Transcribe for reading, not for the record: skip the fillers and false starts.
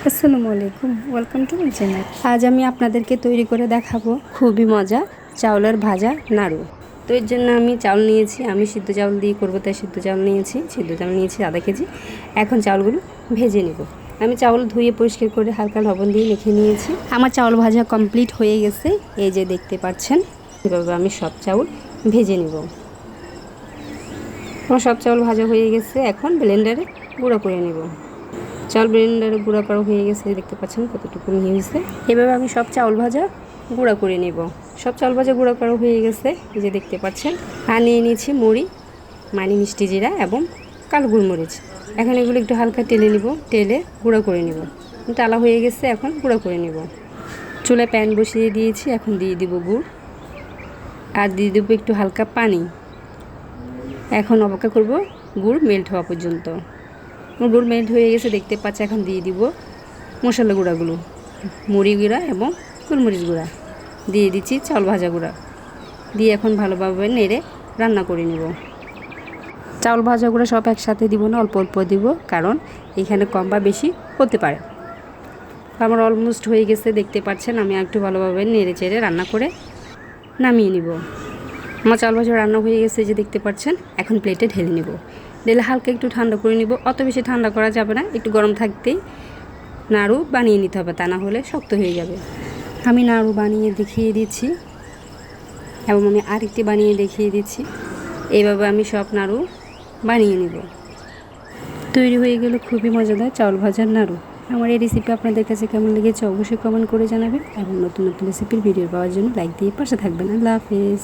আসসালামু আলাইকুম, welcome to my channel. আজ আমি আপনাদেরকে তৈরি করে দেখাবো খুবই মজা চাউলের ভাজা নাড়ু। তো এর জন্য আমি চাউল নিয়েছি, আমি সিদ্ধ চাউল দিয়ে করবো তাই সিদ্ধ চাউল নিয়েছি আধা কেজি। এখন চাউলগুলো ভেজে নেব। আমি চাউল ধুয়ে পরিষ্কার করে হালকা লবণ দিয়ে মেখে নিয়েছি। আমার চাউল ভাজা কমপ্লিট হয়ে গেছে, এই যে দেখতে পাচ্ছেন। এভাবে আমি সব চাউল ভেজে নেব। আমার সব চাউল ভাজা হয়ে গেছে, এখন ব্লেন্ডারে গুঁড়ো করে নেব। চাউল ব্লেন্ডারে গুঁড়া করা হয়ে গেছে, দেখতে পাচ্ছেন কতটুকু নিয়ে হয়েছে। এভাবে আমি সব চাউল ভাজা গুঁড়া করে নেব। সব চাউল ভাজা গুঁড়া করা হয়ে গেছে, এই যে দেখতে পাচ্ছেন। আর নিয়ে নিয়েছি মুড়ি, মিষ্টি জিরা এবং কালো গোলমরিচ। এখন এগুলো একটু হালকা টেলে নিব, টেলে গুঁড়া করে নেব। টালা হয়ে গেছে, এখন গুঁড়া করে নেব। চুলায় প্যান বসিয়ে দিয়েছি, এখন দিয়ে দিব গুড় আর দিয়ে দেবো একটু হালকা পানি। এখন অপেক্ষা করব গুড় মেল্ট হওয়া পর্যন্ত। গুড় মেল্ট হয়ে গেছে, দেখতে পাচ্ছি। এখন দিয়ে দিব মশলা গুঁড়াগুলো, মুড়ি গুঁড়া এবং গোলমরিচ গুঁড়া। দিয়ে দিচ্ছি চাউল ভাজা গুঁড়া, দিয়ে এখন ভালোভাবে নেড়ে রান্না করে নেব। চাউল ভাজা গুঁড়া সব একসাথে দিব না, অল্প অল্প দিব, কারণ এখানে কম বা বেশি হতে পারে। আমার অলমোস্ট হয়ে গেছে, দেখতে পাচ্ছেন। আমি একটু ভালোভাবে নেড়ে চেড়ে রান্না করে নামিয়ে নিব। আমার চাউল ভাজা রান্না হয়ে গেছে, যে দেখতে পাচ্ছেন। এখন প্লেটে ঢেলে নেব। ঢেলে হালকা একটু ঠান্ডা করে নিব। অত বেশি ঠান্ডা করা যাবে না, একটু গরম থাকতেই নাড়ু বানিয়ে নিতে হবে, তা না হলে শক্ত হয়ে যাবে। আমি নাড়ু বানিয়ে দেখিয়ে দিচ্ছি এবং আমি আরেকটি বানিয়ে দেখিয়ে দিচ্ছি। এইভাবে আমি সব নাড়ু বানিয়ে নেব। তৈরি হয়ে গেল খুবই মজাদার চাউল ভাজার নাড়ু। আমার এই রেসিপি আপনাদের কাছে কেমন লেগেছে অবশ্যই কমেন্ট করে জানাবেন এবং নতুন নতুন রেসিপির ভিডিও পাওয়ার জন্য লাইক দিয়ে পাশে থাকবেন। আল্লাহ হাফেজ।